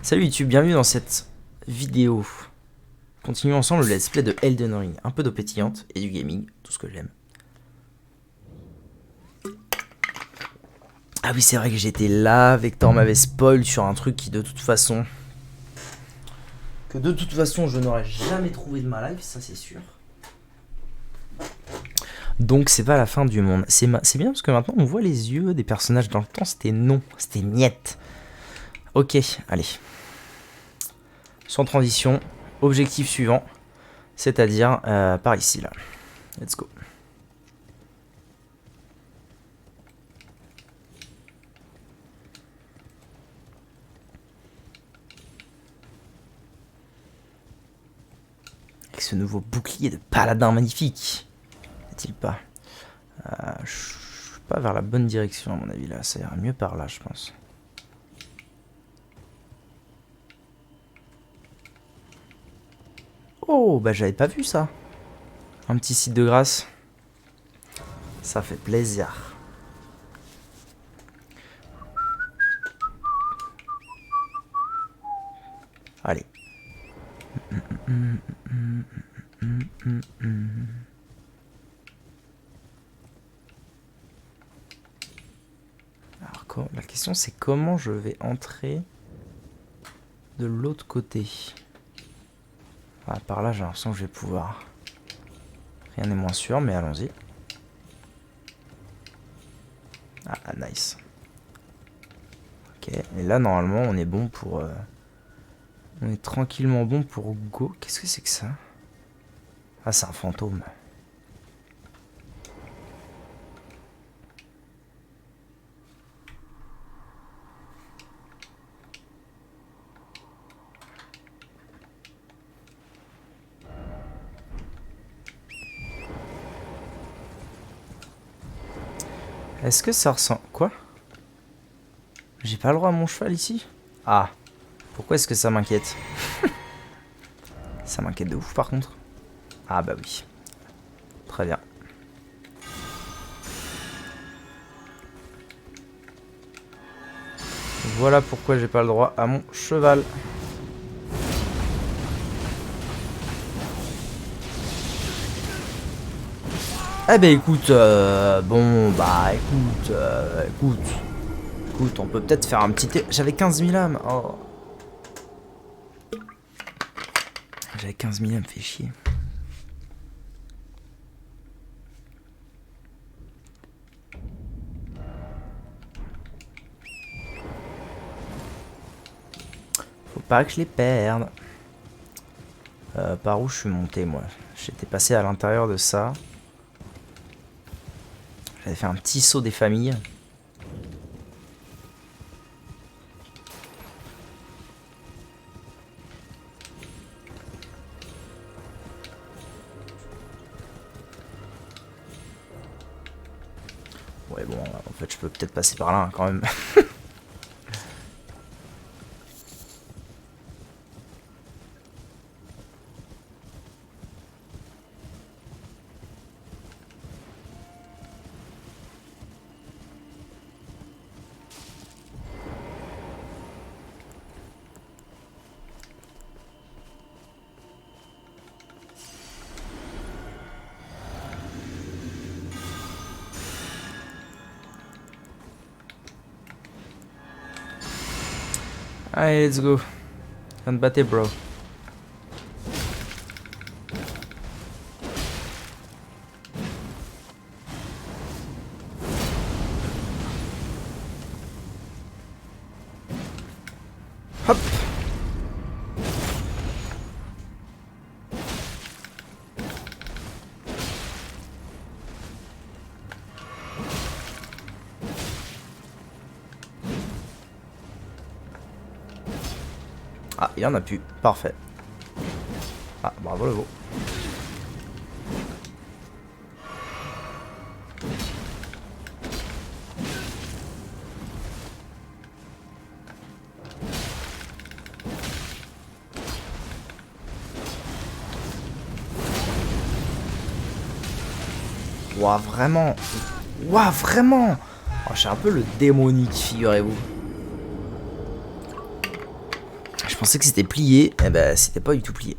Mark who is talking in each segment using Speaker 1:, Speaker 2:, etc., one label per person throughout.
Speaker 1: Salut YouTube, bienvenue dans cette vidéo. Continuons ensemble le let's play de Elden Ring. Un peu d'eau pétillante et du gaming, tout ce que j'aime. Ah oui, c'est vrai que j'étais là, Vector m'avait spoil sur un truc qui de toute façon... je n'aurais jamais trouvé de ma life, ça c'est sûr. Donc c'est pas la fin du monde. C'est bien parce que maintenant on voit les yeux des personnages. Dans le temps c'était non, c'était niette. Ok, allez. Sans transition, objectif suivant, c'est-à-dire par ici là. Let's go. Avec ce nouveau bouclier de paladin magnifique. N'est-il pas je suis pas vers la bonne direction à mon avis là, ça ira mieux par là je pense. Oh, bah j'avais pas vu ça. Un petit site de grâce. Ça fait plaisir. Allez. Alors, la question c'est comment je vais entrer de l'autre côté. Ah, par là, j'ai l'impression que je vais pouvoir. Rien n'est moins sûr, mais allons-y. Ah, nice. Ok, et là, normalement, on est bon pour... On est tranquillement bon pour go. Qu'est-ce que c'est que ça? Ah, c'est un fantôme. Est-ce que ça ressemble... Quoi? J'ai pas le droit à mon cheval ici? Ah. Pourquoi est-ce que ça m'inquiète? Ça m'inquiète de ouf par contre. Ah bah oui. Très bien. Voilà pourquoi j'ai pas le droit à mon cheval. Eh ben écoute, bon bah écoute, on peut peut-être faire un petit... J'avais 15 000 âmes, oh. J'avais 15 000 âmes, fait chier. Faut pas que je les perde. Par où je suis monté moi? J'étais passé à l'intérieur de ça. J'avais fait un petit saut des familles. Ouais bon, en fait je peux peut-être passer par là hein, quand même. Allez, let's go. Viens te battre, bro. Hop. Ah, il y en a plus. Parfait. Ah, bravo le veau. Ouah, vraiment. Ouah, vraiment. Oh, je suis un peu le démonique, figurez-vous. Je pensais que c'était plié. Eh ben, c'était pas du tout plié.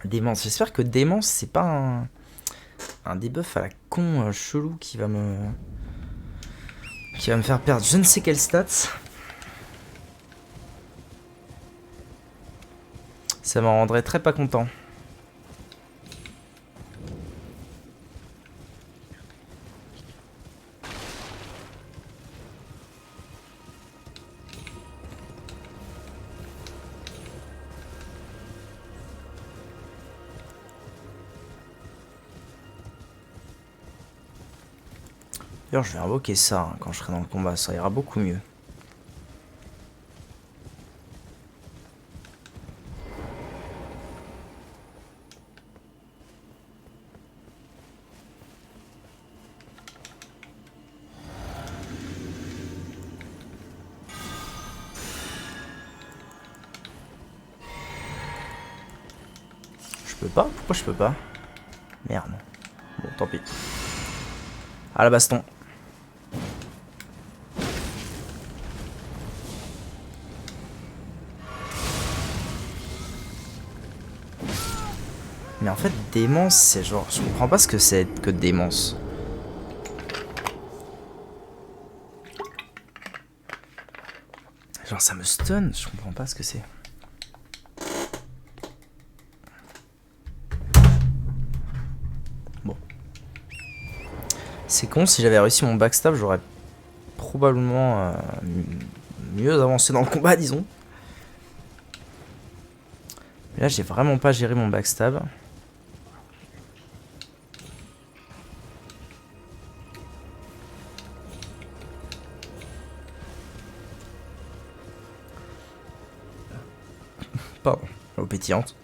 Speaker 1: Démence. J'espère que Démence, c'est pas un debuff à la con chelou qui va me faire perdre je ne sais quelle stats. Ça m'en rendrait très pas content. D'ailleurs, je vais invoquer ça hein, quand je serai dans le combat, ça ira beaucoup mieux. Je peux pas? Pourquoi je peux pas? Merde. Bon, tant pis. À la baston. Mais en fait, démence, c'est genre... Je comprends pas ce que c'est que démence. Genre, ça me stun, je comprends pas ce que c'est. Bon. C'est con, si j'avais réussi mon backstab, j'aurais probablement mieux avancé dans le combat, disons. Mais là, j'ai vraiment pas géré mon backstab. Pardon, l'eau pétillante.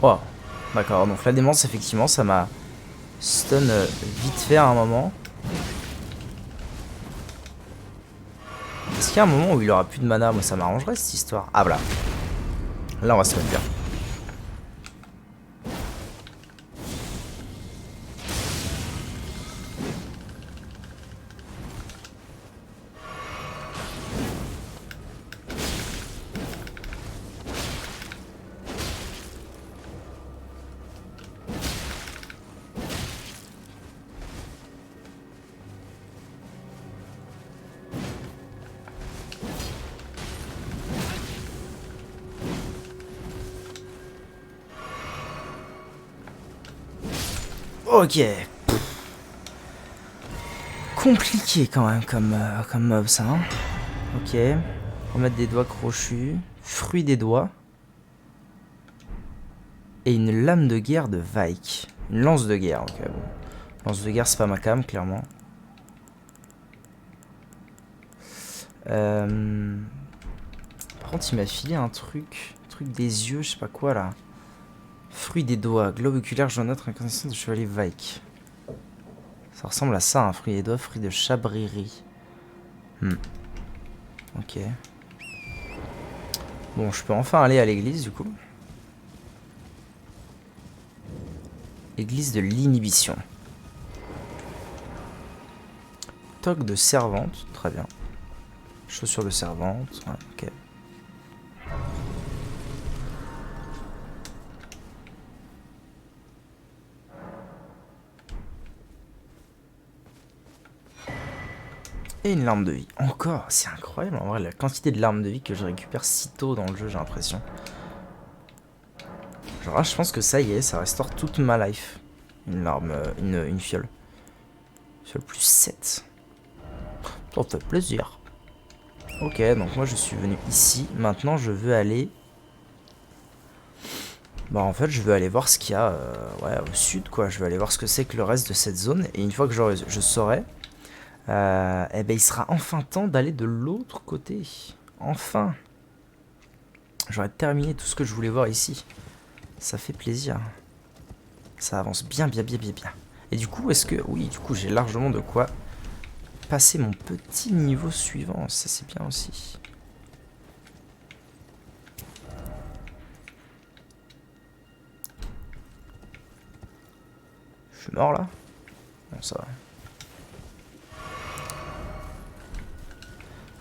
Speaker 1: Oh, d'accord, donc la démence, effectivement, ça m'a stun vite fait à un moment. Est-ce qu'il y a un moment où il aura plus de mana? Moi, ça m'arrangerait cette histoire. Ah, voilà. Là, on va se mettre bien. Ok. Compliqué quand même comme mob ça. Hein. Ok. Remettre des doigts crochus. Fruit des doigts. Et une lame de guerre de Vaik. Une lance de guerre. Ok, bon. Lance de guerre, c'est pas ma cam, clairement. Par contre, il m'a filé un truc. Un truc des yeux, je sais pas quoi là. Fruit des doigts. Globe oculaire jaunâtre, incarnation de chevalier Vaik. Ça ressemble à ça, un fruit des doigts, fruit de chabririe. Ok. Bon, je peux enfin aller à l'église du coup. Église de l'inhibition. Toque de servante, très bien. Chaussures de servante, ouais, ok. Et une larme de vie. Encore, c'est incroyable en vrai la quantité de larmes de vie que je récupère si tôt dans le jeu, j'ai l'impression. Genre là, je pense que ça y est, ça restaure toute ma life. Une larme, une fiole. Fiole plus 7. Ça fait plaisir. Ok, donc moi je suis venu ici. Maintenant je veux aller... Bah en fait je veux aller voir ce qu'il y a ouais, au sud quoi. Je veux aller voir ce que c'est que le reste de cette zone. Et une fois que je saurai, eh ben il sera enfin temps d'aller de l'autre côté. Enfin. J'aurais terminé tout ce que je voulais voir ici. Ça fait plaisir. Ça avance bien, bien, bien, bien, bien. Et du coup, est-ce que... Oui, du coup j'ai largement de quoi passer mon petit niveau suivant. Ça c'est bien aussi. Je suis mort là? Bon, ça va.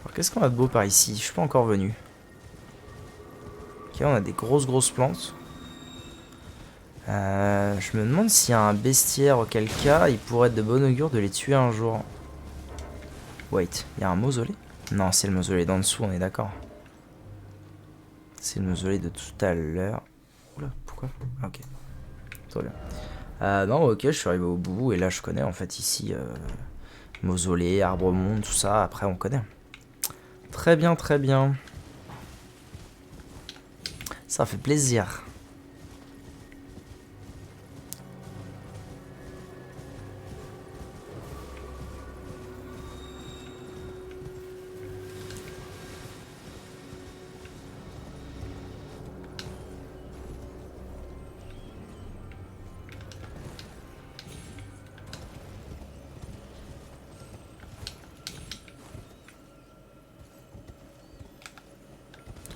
Speaker 1: Alors, qu'est-ce qu'on a de beau par ici? Je suis pas encore venu. Ok, on a des grosses plantes. Je me demande s'il y a un bestiaire, auquel cas il pourrait être de bon augure de les tuer un jour. Wait, il y a un mausolée? Non, c'est le mausolée d'en dessous, on est d'accord. C'est le mausolée de tout à l'heure. Oula, pourquoi? Ah, ok. Très bien. Non, ok, je suis arrivé au bout et là je connais en fait ici mausolée, arbre monde, tout ça. Après, on connaît. Très bien, très bien. Ça fait plaisir.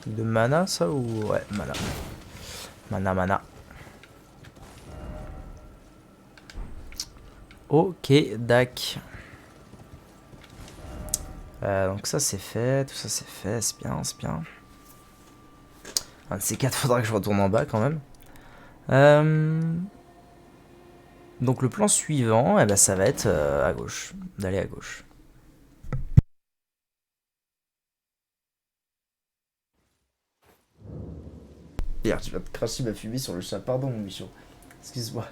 Speaker 1: De mana, ça ou... Ouais, mana. Mana. Ok, dac. Donc ça c'est fait, tout ça c'est fait, c'est bien, c'est bien. Un de ces quatre, faudra que je retourne en bas quand même. Donc le plan suivant, eh ben, ça va être à gauche, d'aller à gauche. Merde, tu vas te cracher ma fumée sur le chat, pardon mon bichon. Excuse-moi.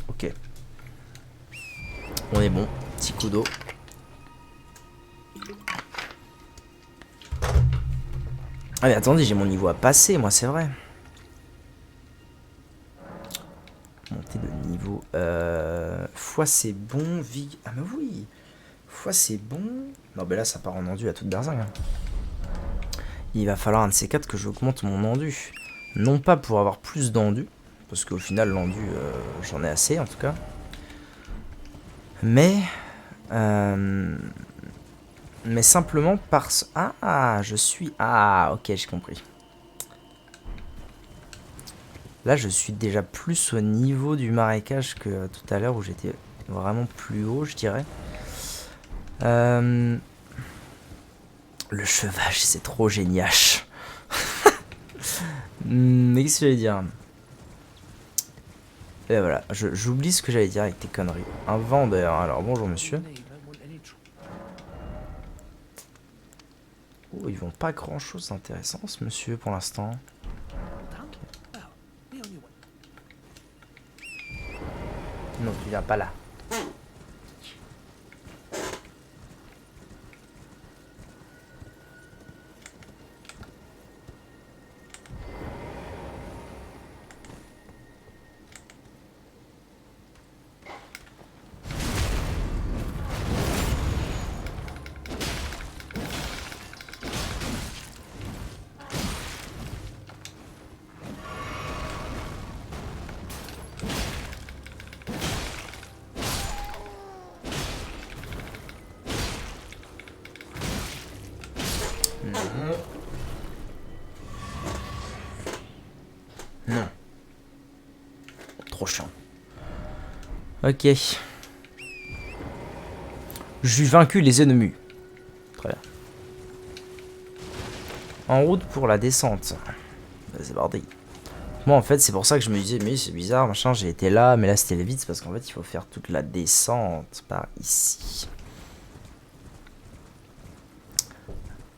Speaker 1: Ok. On est bon, petit coup d'eau. Ah mais attendez, j'ai mon niveau à passer, moi c'est vrai. Monter de niveau. Fois c'est bon, Vig. Ah mais oui. Fois c'est bon. Non mais là ça part en endu à toute berzingue. Hein. Il va falloir un de ces quatre que j'augmente mon endu. Non pas pour avoir plus d'endu. Parce qu'au final l'endu j'en ai assez en tout cas. Mais simplement parce... Ah, je suis... Ah, ok, j'ai compris. Là, je suis déjà plus au niveau du marécage que tout à l'heure où j'étais vraiment plus haut, je dirais. Le cheval, c'est trop génial. Mais qu'est-ce que j'allais dire? Et voilà, j'oublie ce que j'allais dire avec tes conneries. Un vendeur, alors bonjour monsieur. Oh, ils vont pas grand chose d'intéressant ce monsieur pour l'instant. Non, tu viens pas là. Non. Trop chiant. Ok. J'ai vaincu les ennemis. Très bien. En route pour la descente. c'est parti. Moi en fait c'est pour ça que je me disais mais c'est bizarre machin, j'ai été là mais là c'était vite parce qu'en fait il faut faire toute la descente par ici.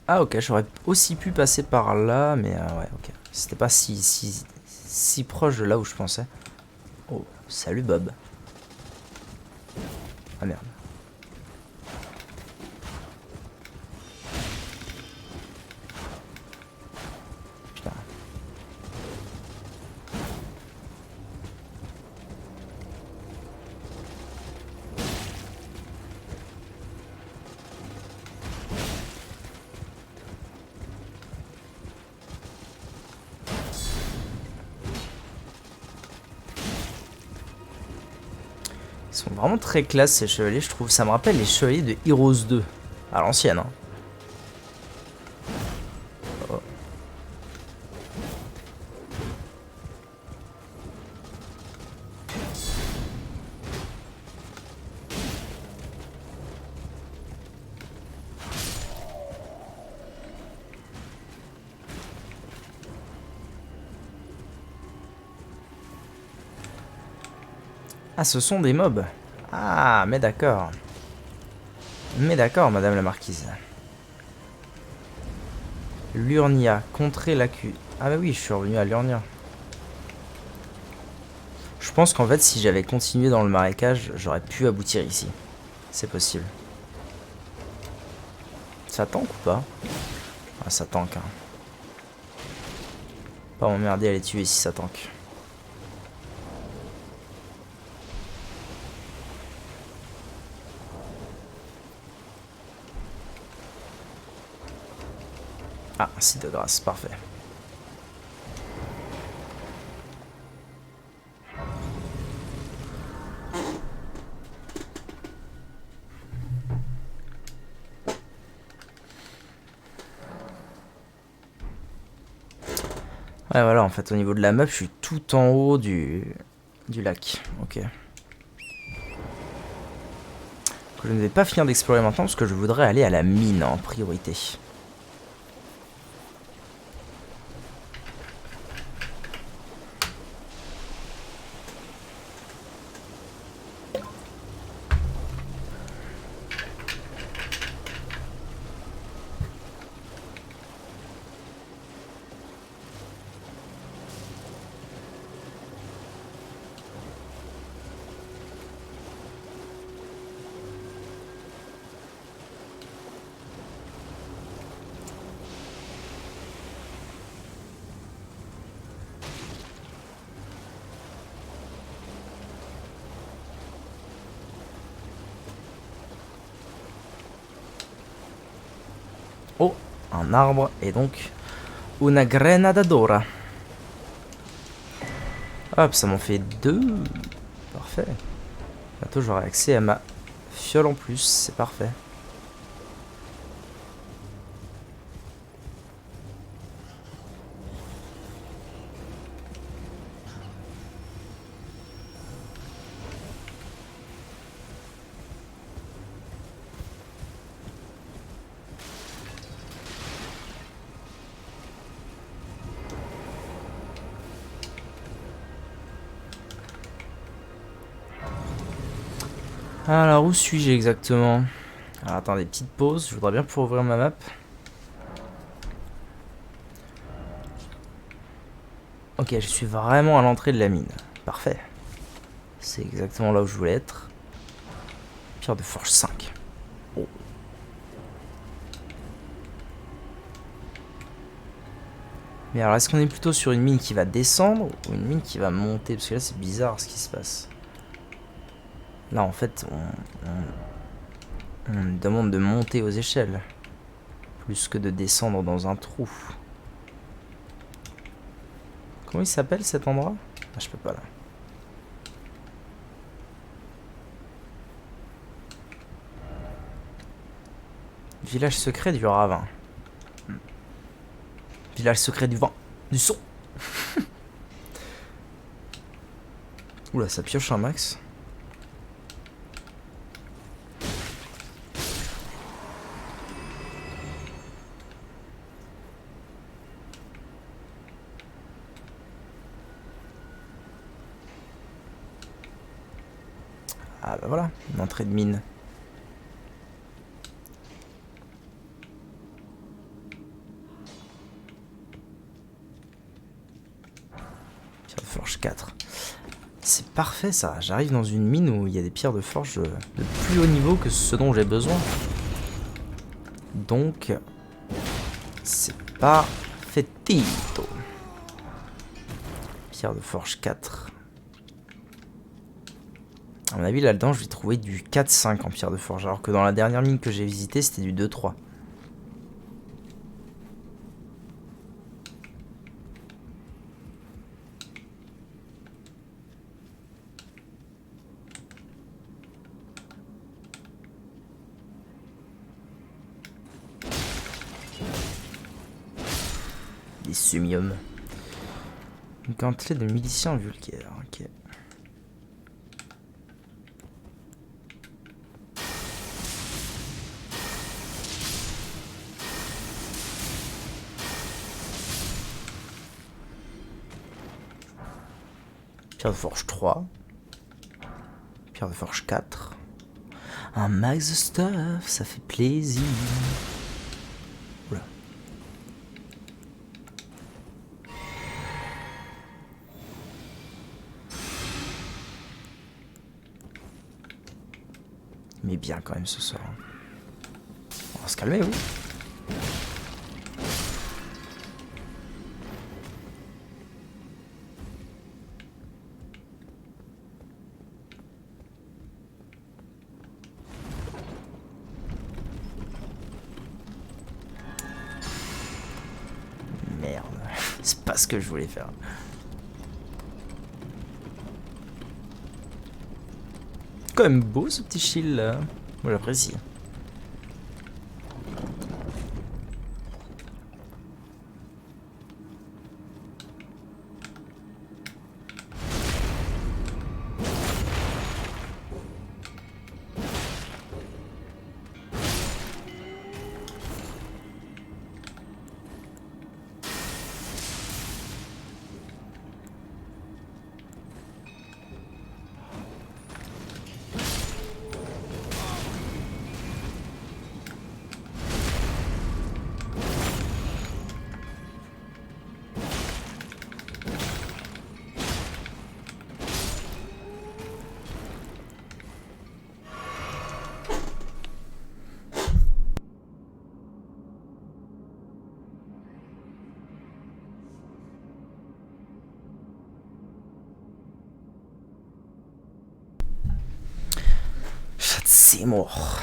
Speaker 1: Ah ok, j'aurais aussi pu passer par là mais ouais ok. C'était pas si proche de là où je pensais. Oh salut Bob. Ah merde. Putain. Ils sont vraiment très classe ces chevaliers je trouve. Ça me rappelle les chevaliers de Heroes 2. À l'ancienne hein. Oh. Ah ce sont des mobs. Ah mais d'accord. Mais d'accord madame la marquise. Lurnia, contrer l'accu. Ah bah oui, je suis revenu à Lurnia. Je pense qu'en fait, si j'avais continué dans le marécage, j'aurais pu aboutir ici. C'est possible. Ça tank ou pas? Ah, ça tank, hein. Pas m'emmerder à les tuer si ça tank. Ah, site de grâce, parfait. Ouais, voilà, en fait, au niveau de la map, je suis tout en haut du lac. Ok. Je ne vais pas finir d'explorer maintenant parce que je voudrais aller à la mine en priorité. Oh, un arbre et donc una grenada d'ora. Hop, ça m'en fait 2. Parfait. Bientôt j'aurai accès à ma fiole en plus, c'est parfait. Alors, où suis-je exactement? Alors, attendez, petite pause, je voudrais bien pouvoir ouvrir ma map. Ok, je suis vraiment à l'entrée de la mine. Parfait. C'est exactement là où je voulais être. Pierre de forge 5. Oh. Mais alors, est-ce qu'on est plutôt sur une mine qui va descendre ou une mine qui va monter? Parce que là, c'est bizarre ce qui se passe. Là, en fait, on me demande de monter aux échelles. Plus que de descendre dans un trou. Comment il s'appelle cet endroit? Ah, je peux pas là. Village secret du ravin. Village secret du vent. Du son. Oula, ça pioche un max. Ah bah voilà, une entrée de mine. Pierre de forge 4. C'est parfait ça, j'arrive dans une mine où il y a des pierres de forge de plus haut niveau que ce dont j'ai besoin. Donc, c'est parfaitito. Pierre de forge 4. À mon avis, là-dedans, je vais trouver du 4-5 en pierre de forge, alors que dans la dernière mine que j'ai visitée, c'était du 2-3. Des sumiums. Une gantelet de milicien vulgaire, ok. Pierre de forge 3. Pierre de forge 4. Un max de stuff, ça fait plaisir. Oula. Mais bien quand même ce soir. On va se calmer, oui. Merde, c'est pas ce que je voulais faire. Quand même beau ce petit shield là. Moi j'apprécie. C'est mort.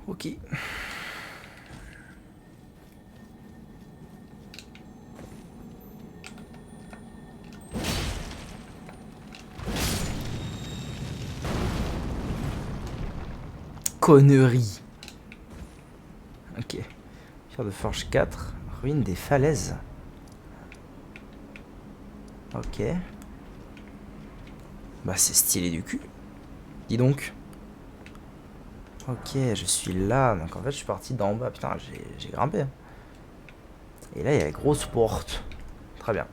Speaker 1: Ok. Connerie. Ok. Pierre de forge 4. Ruine des falaises. Ok. Bah c'est stylé du cul. Dis donc. Ok, je suis là. Donc en fait, je suis parti d'en bas. Putain, j'ai grimpé. Hein. Et là, il y a la grosse porte. Très bien.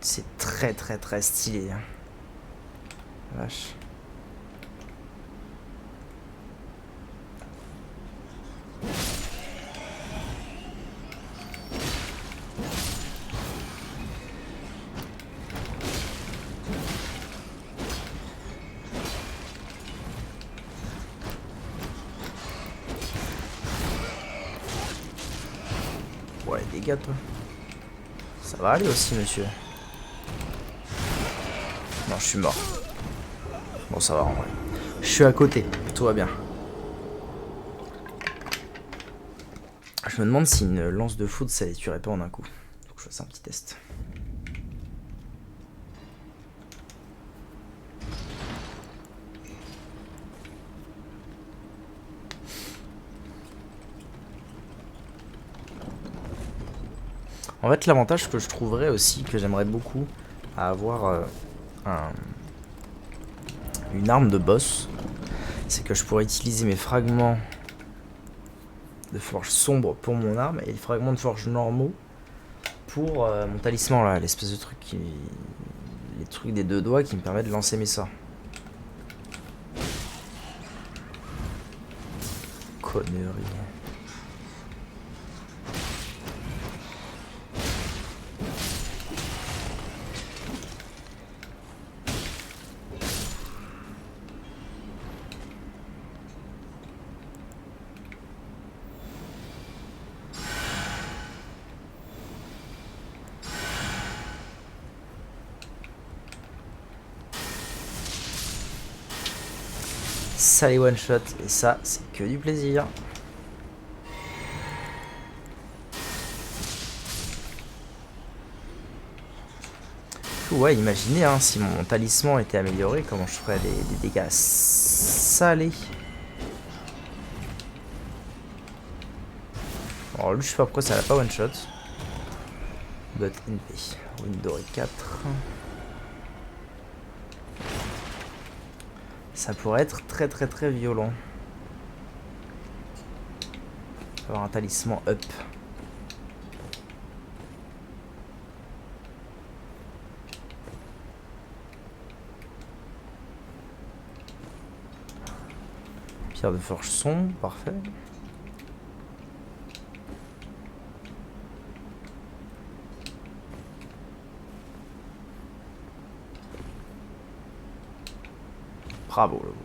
Speaker 1: C'est très très très stylé. Hein. Vache. Ouais, les dégâts, toi. Ça va aller aussi, monsieur. Non, je suis mort. Bon, ça va en vrai. Je suis à côté, tout va bien. Je me demande si une lance de foudre, ça les tuerait pas en un coup. Faut que je fasse un petit test. En fait, l'avantage que je trouverais aussi, que j'aimerais beaucoup, à avoir une arme de boss, c'est que je pourrais utiliser mes fragments de forge sombre pour mon arme et les fragments de forge normaux pour mon talisman là, l'espèce de truc qui... les trucs des deux doigts qui me permettent de lancer mes sorts. Connerie. Ça les one shot et ça c'est que du plaisir. Ouais, imaginez hein, si mon talisman était amélioré, comment je ferais des dégâts salés. Alors lui je sais pas pourquoi ça l'a pas one shot. But NP. Windori 4. Ça pourrait être très très très violent. Avoir un talisman up. Pierre de forge sombre, parfait. Bravo le beau.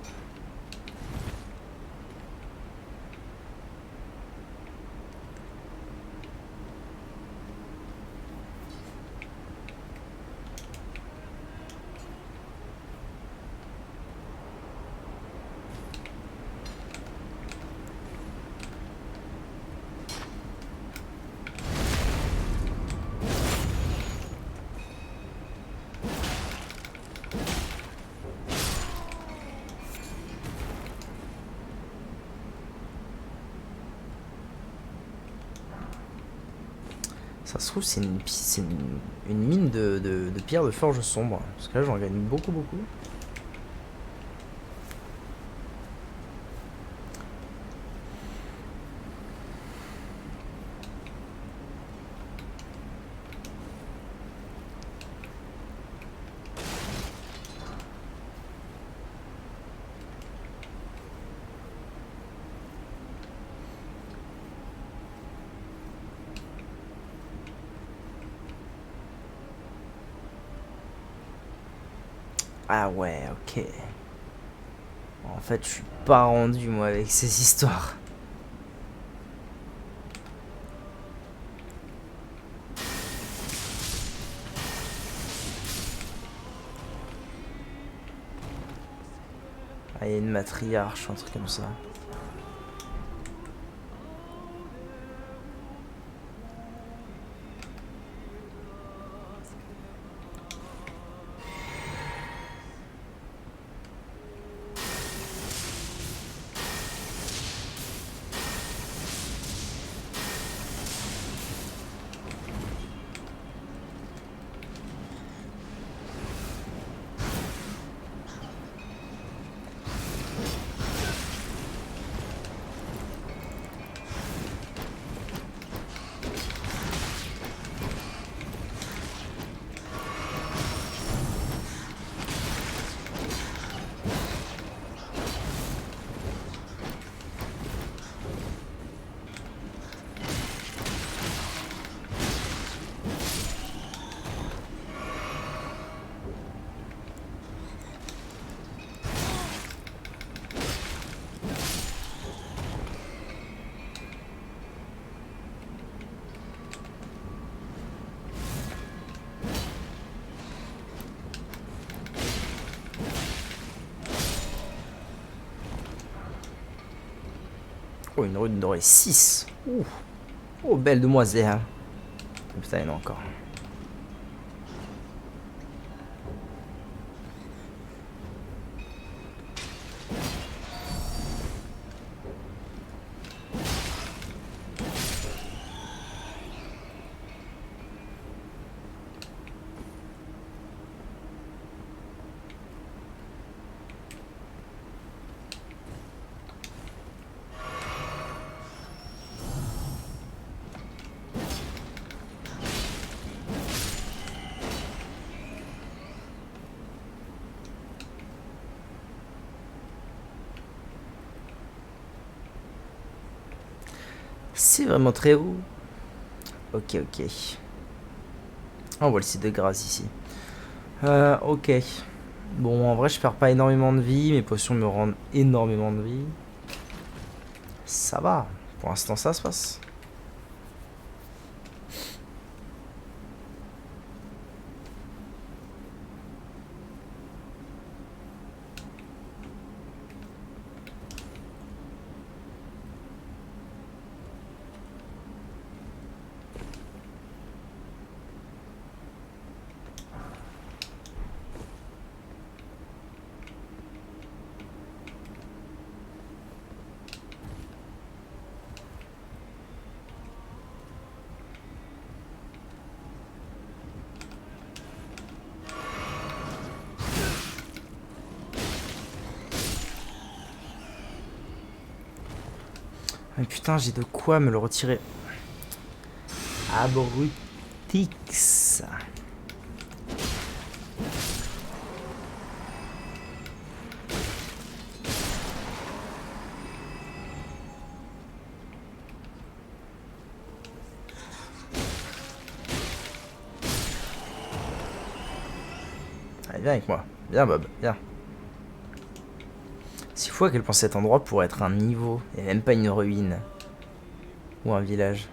Speaker 1: Ça se trouve, c'est une mine de pierre de forge sombre. Parce que là, j'en gagne beaucoup, beaucoup. Ah ouais, ok. En fait, je suis pas rendu, moi, avec ces histoires. Ah, il y a une matriarche, un truc comme ça. Oh, une rune dorée 6. Ouh. Oh, belle demoiselle. Oh, putain, il y en a encore. C'est vraiment très haut. Ok, ok. Ah, on voit le site de grâce ici. Ok. Bon, en vrai, je perds pas énormément de vie. Mes potions me rendent énormément de vie. Ça va. Pour l'instant, ça se passe. Mais putain, j'ai de quoi me le retirer. Abrutix. Allez, viens avec moi. Viens, Bob, viens. C'est fou à quel point cet endroit pourrait être un niveau, et même pas une ruine. Ou un village.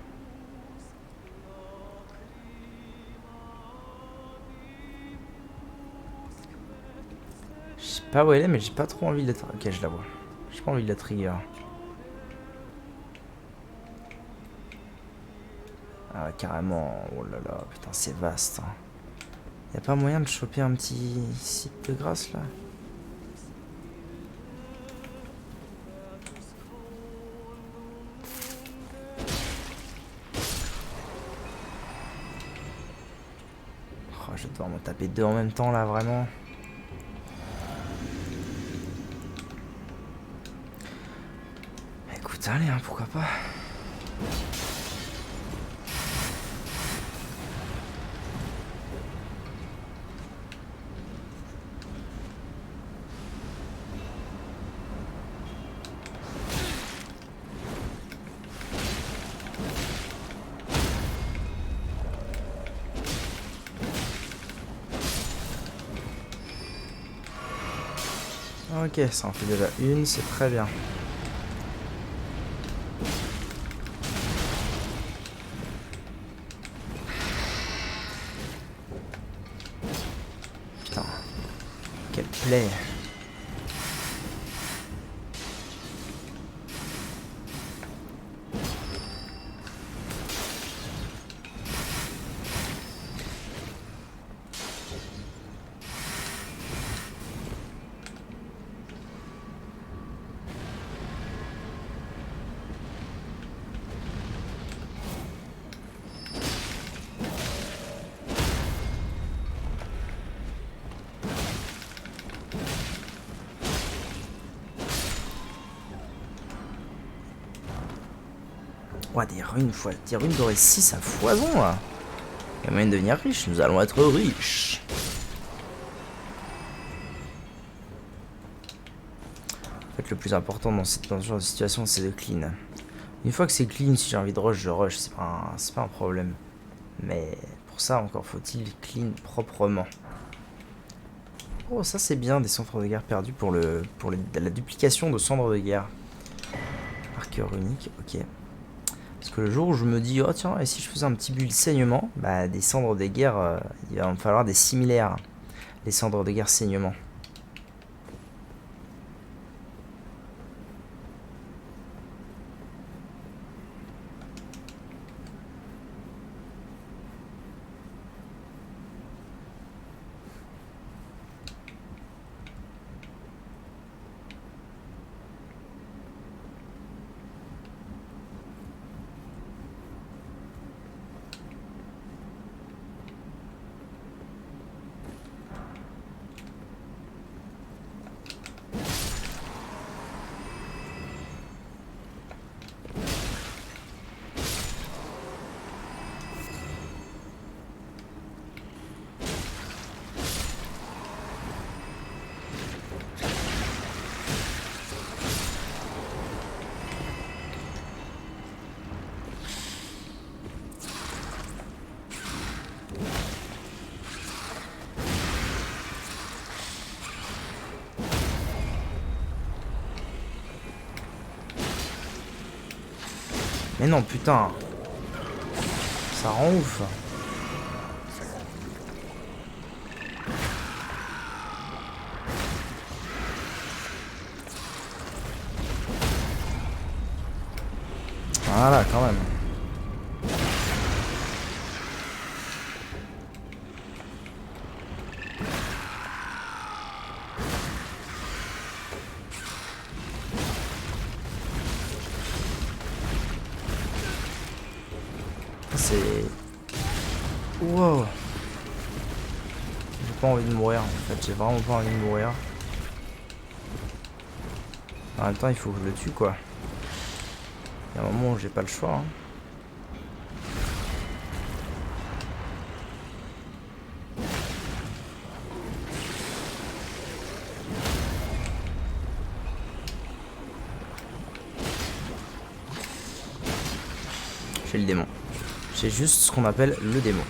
Speaker 1: Je sais pas où elle est, mais j'ai pas trop envie de la... Ok, je la vois. J'ai pas envie de la trigger. Ah, carrément. Oh là là, putain, c'est vaste. Hein. Y a pas moyen de choper un petit site de grâce, là? Oh, je vais devoir m'en taper deux en même temps, là, vraiment. Écoute, allez, hein, pourquoi pas. Ok, ça en fait déjà une, c'est très bien. Putain, quelle plaie. Ouah, des runes dorées 6 à foison là. Il y a moyen de devenir riche, nous allons être riches. En fait, le plus important dans ce genre de situation, c'est de clean. Une fois que c'est clean, si j'ai envie de rush, je rush, c'est pas un problème. Mais pour ça, encore faut-il clean proprement. Oh, ça c'est bien, des centres de guerre perdus pour la duplication de cendres de guerre. Marqueur unique, ok. Parce que le jour où je me dis, oh tiens, et si je faisais un petit build saignement, bah des cendres de guerre, il va me falloir des similaires. Les cendres de guerre saignement. Mais non, putain. Ça rend ouf. Voilà, quand même. C'est... Wow. J'ai pas envie de mourir, en fait. J'ai vraiment pas envie de mourir. En même temps, il faut que je le tue, quoi. Il y a un moment où j'ai pas le choix, hein. J'ai le démon. J'ai juste ce qu'on appelle le démon.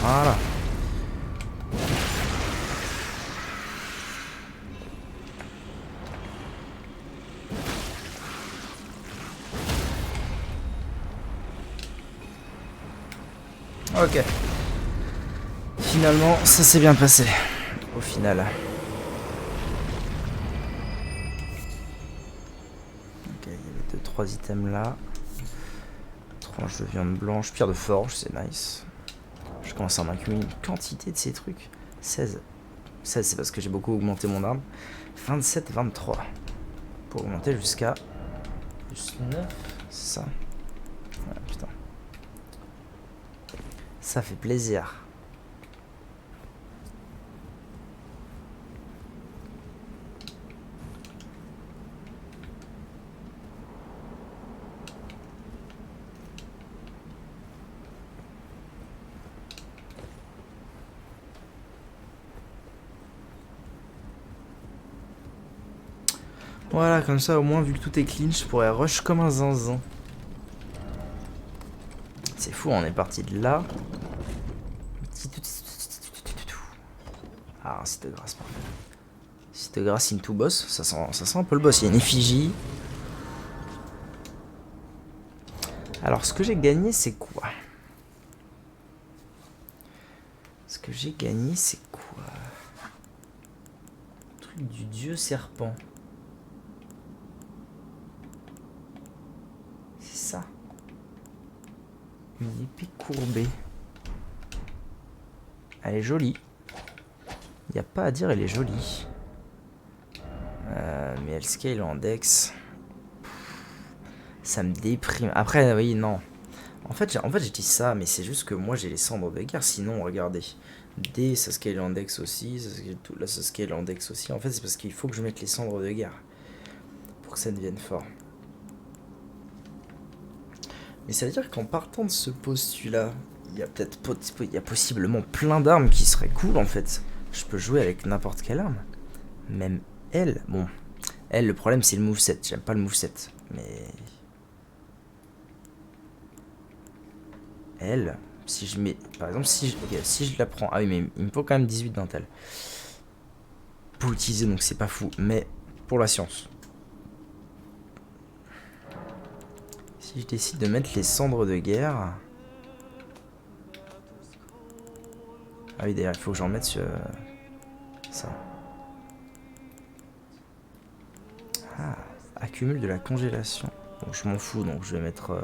Speaker 1: Voilà. Ok. Finalement, ça s'est bien passé. Au final. Ok, il y avait 2-3 items là. Tranche de viande blanche, pierre de forge, c'est nice. Je commence à en accumuler une quantité de ces trucs. 16. 16, c'est parce que j'ai beaucoup augmenté mon arme. 27, 23. Pour augmenter jusqu'à... Plus 9, c'est ça. Ouais, putain. Ça fait plaisir. Voilà, comme ça au moins vu que tout est clean, je pourrais rush comme un zinzin. C'est fou, on est parti de là. Ah, site de grâce, parfait. Site de grâce into boss, ça sent un peu le boss, il y a une effigie. Alors, ce que j'ai gagné, c'est quoi? Ce que j'ai gagné, c'est quoi? Le truc du dieu serpent. C'est ça. Une épée courbée. Elle est jolie. Il n'y a pas à dire, elle est jolie. Mais elle scale en dex. Ça me déprime. Après, oui, non. En fait, j'ai dit ça, mais c'est juste que moi, j'ai les cendres de guerre. Sinon, regardez. D, ça scale en dex aussi. Là, ça scale en dex aussi. En fait, c'est parce qu'il faut que je mette les cendres de guerre pour que ça devienne fort. Mais ça veut dire qu'en partant de ce postulat, il y a possiblement plein d'armes qui seraient cool en fait. Je peux jouer avec n'importe quelle arme. Même elle. Bon, elle, le problème c'est le moveset. J'aime pas le moveset. Mais... elle, si je mets... par exemple, si je la prends... ah oui, mais il me faut quand même 18 d'intel. Pour utiliser, donc c'est pas fou. Mais pour la science. Si je décide de mettre les cendres de guerre... ah oui, d'ailleurs, il faut que j'en mette sur... ça. Ah, accumule de la congélation. Bon, je m'en fous, donc je vais mettre...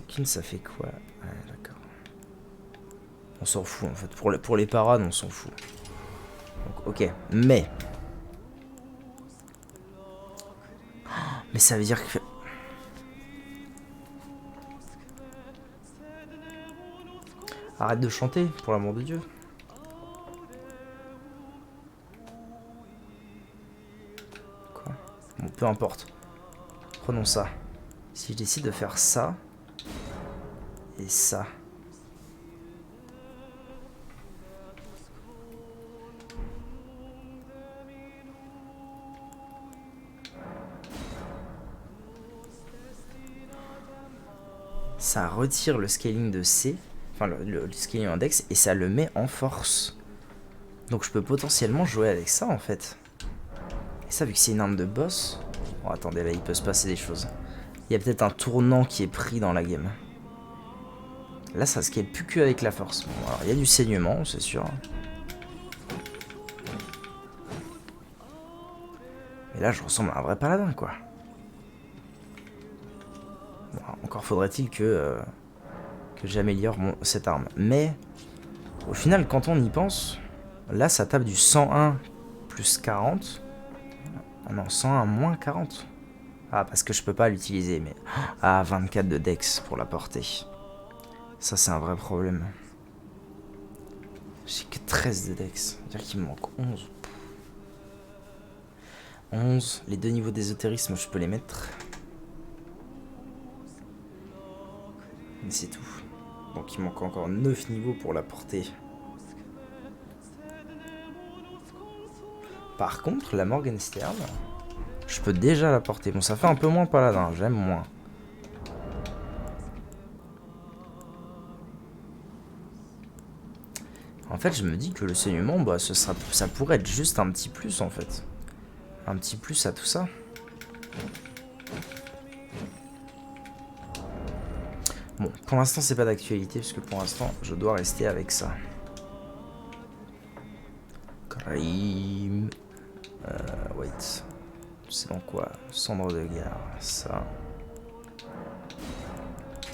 Speaker 1: Kin, ça fait quoi? Ouais, d'accord. On s'en fout, en fait. Pour les parades, on s'en fout. Donc, ok. Mais... mais ça veut dire que... arrête de chanter, pour l'amour de Dieu. Quoi? Bon, peu importe. Prenons ça. Si je décide de faire ça... et ça... ça retire le scaling de C, enfin le scaling index, et ça le met en force. Donc je peux potentiellement jouer avec ça en fait. Et ça, vu que c'est une arme de boss... oh, attendez, là il peut se passer des choses. Il y a peut-être un tournant qui est pris dans la game. Là ça scale plus que avec la force. Bon, alors il y a du saignement, c'est sûr. Mais là je ressemble à un vrai paladin quoi. Bon, encore faudrait-il que j'améliore cette arme. Mais au final, quand on y pense, là ça tape du 101 plus 40. Ah non, 101 moins 40. Ah, parce que je peux pas l'utiliser, mais... ah, 24 de dex pour la portée. Ça, c'est un vrai problème. J'ai que 13 de dex. C'est-à-dire qu'il me manque 11. 11. Les 2 niveaux d'ésotérisme, je peux les mettre. Mais c'est tout. Donc il manque encore 9 niveaux pour la portée. Par contre, la Morgenstern, je peux déjà la porter. Bon, ça fait un peu moins paladin, j'aime moins. En fait, je me dis que le saignement, bah, ça pourrait être juste un petit plus, en fait. Un petit plus à tout ça. Bon, pour l'instant, c'est pas d'actualité, parce que pour l'instant, je dois rester avec ça. Crime. Wait. C'est dans quoi? Cendre de guerre, ça.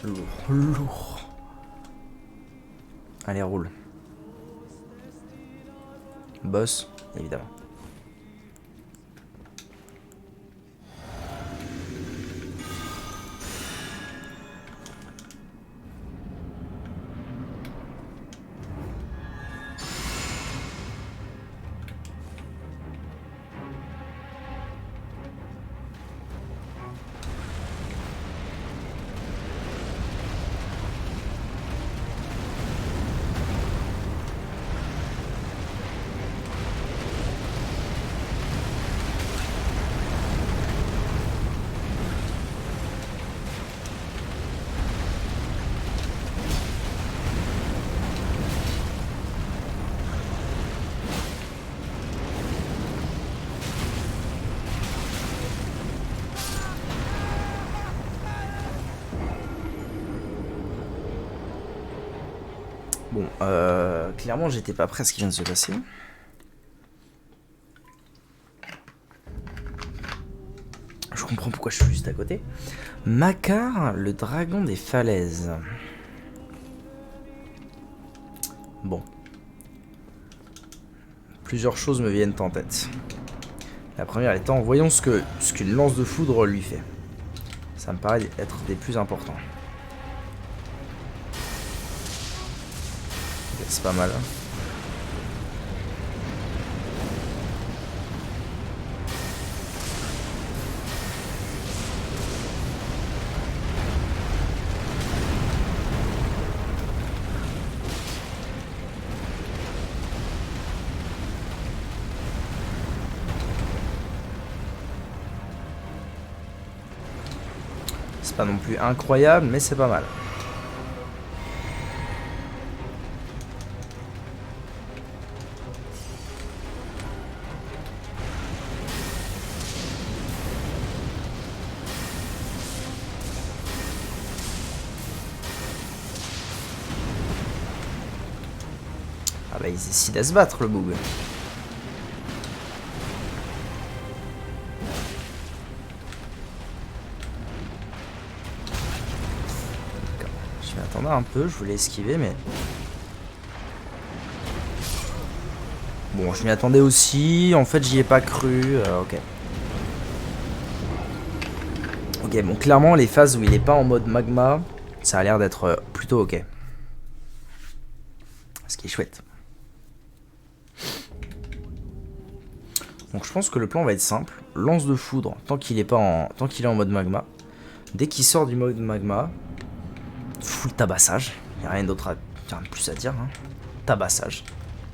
Speaker 1: Lourd. Allez, roule. Boss, évidemment. Bon, clairement, j'étais pas prêt à ce qui vient de se passer. Je comprends pourquoi je suis juste à côté. Makar, le dragon des falaises. Bon. Plusieurs choses me viennent en tête. La première étant, voyons ce qu'une lance de foudre lui fait. Ça me paraît être des plus importants. c'est pas mal. C'est pas non plus incroyable, mais c'est pas mal. Ah bah il décide à se battre le boug. Je vais attendre un peu, je voulais esquiver mais... Bon je m'y attendais aussi, en fait j'y ai pas cru, ok. Ok bon clairement les phases où il est pas en mode magma, ça a l'air d'être plutôt ok. Ce qui est chouette. Donc je pense que le plan va être simple. Lance de foudre tant qu'il est en mode magma. Dès qu'il sort du mode magma, full tabassage. Il n'y a rien d'autre plus à dire. Hein. Tabassage.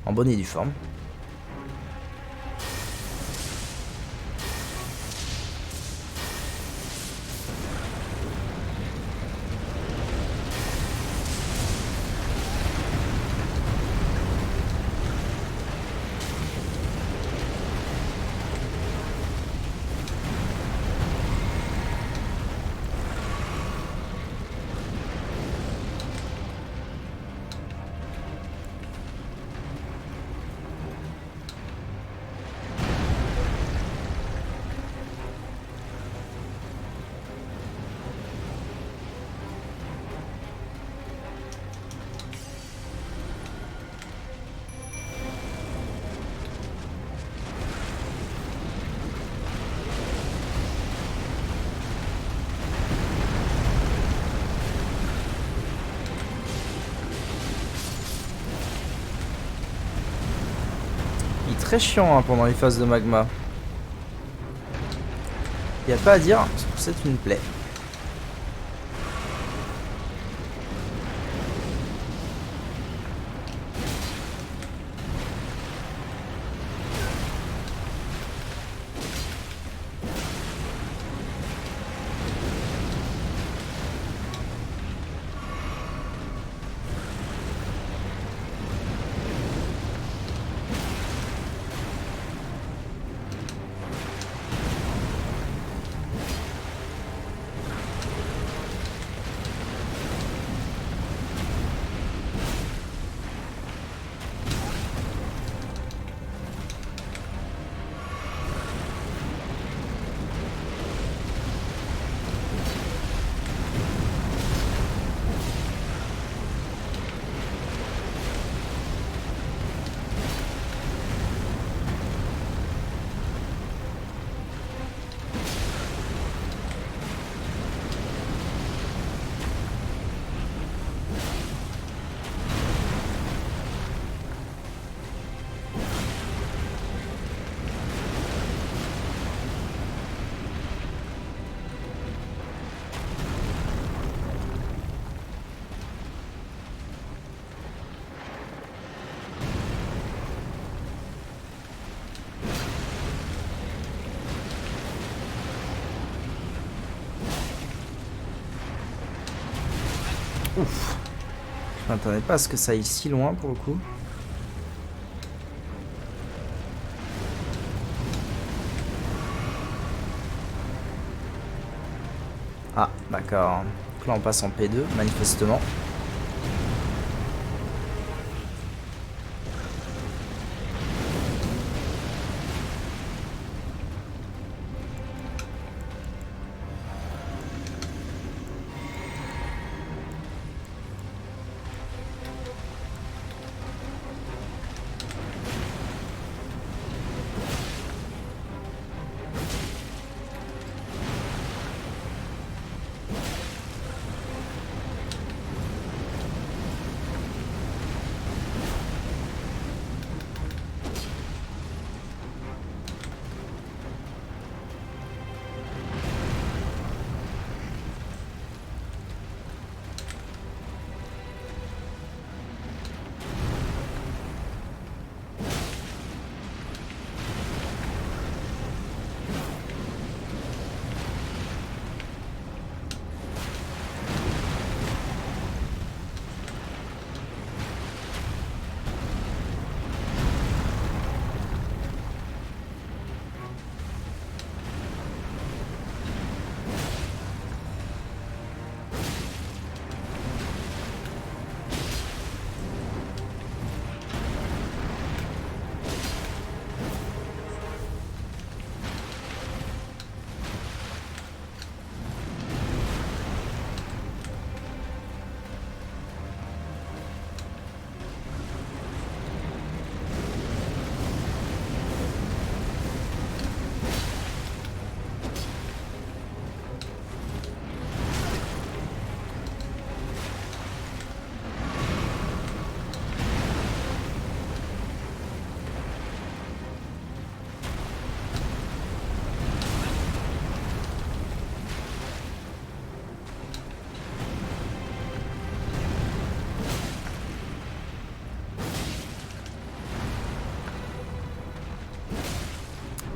Speaker 1: En bonne et due forme. Il est très chiant hein, pendant les phases de magma. Il n'y a pas à dire, c'est une plaie. Ouf. Je m'attendais pas à ce que ça aille si loin pour le coup. Ah, d'accord. Donc là on passe en P2, manifestement.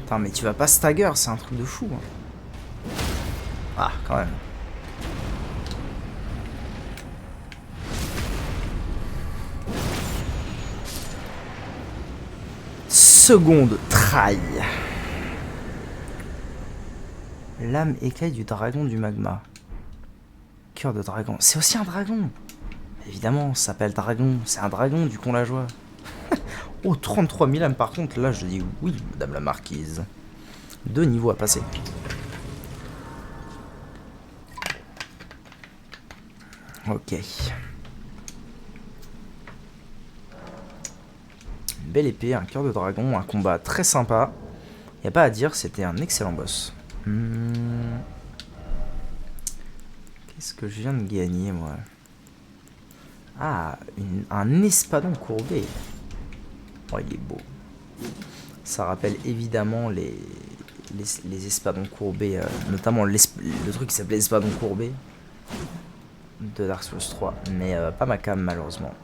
Speaker 1: Putain, mais tu vas pas stagger, c'est un truc de fou. Hein. Ah, quand même. Seconde try. Lame écaille du dragon du magma. Cœur de dragon. C'est aussi un dragon. Évidemment, ça s'appelle dragon. C'est un dragon du con la joie. Oh, 33 000 âmes par contre. Là, je dis oui, madame la marquise. 2 niveaux à passer. Ok. Une belle épée, un cœur de dragon, un combat très sympa. Y a pas à dire, c'était un excellent boss. Qu'est-ce que je viens de gagner, moi? Ah, un espadon courbé. Oh, il est beau. Ça rappelle évidemment les espadons courbés, notamment le truc qui s'appelait espadon courbé de Dark Souls 3, mais pas ma cam malheureusement.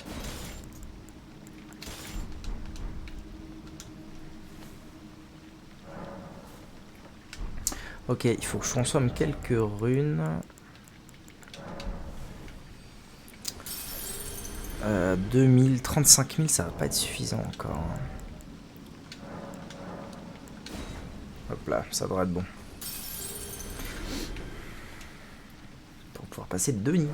Speaker 1: Ok, il faut que je consomme quelques runes. 2000, 35 000, ça va pas être suffisant encore. Hop là, ça devrait être bon. Pour pouvoir passer 2 niveaux.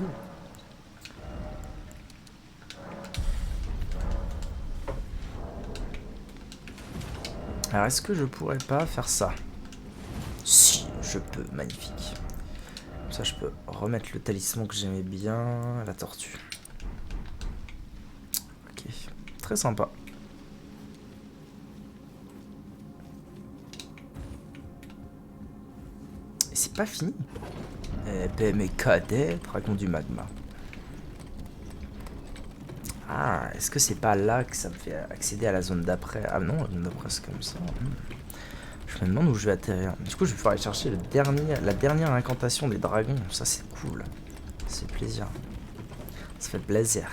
Speaker 1: Alors, est-ce que je pourrais pas faire ça? Si, je peux, magnifique. Comme ça, je peux remettre le talisman que j'aimais bien, la tortue. Ok, très sympa. Et c'est pas fini. Épée mes cadets, dragon du magma. Ah, est-ce que c'est pas là que ça me fait accéder à la zone d'après? Ah non, la zone d'après c'est comme ça. Je me demande où je vais atterrir. Du coup, je vais pouvoir aller chercher la dernière incantation des dragons. Ça, c'est cool. C'est plaisir. Ça fait plaisir.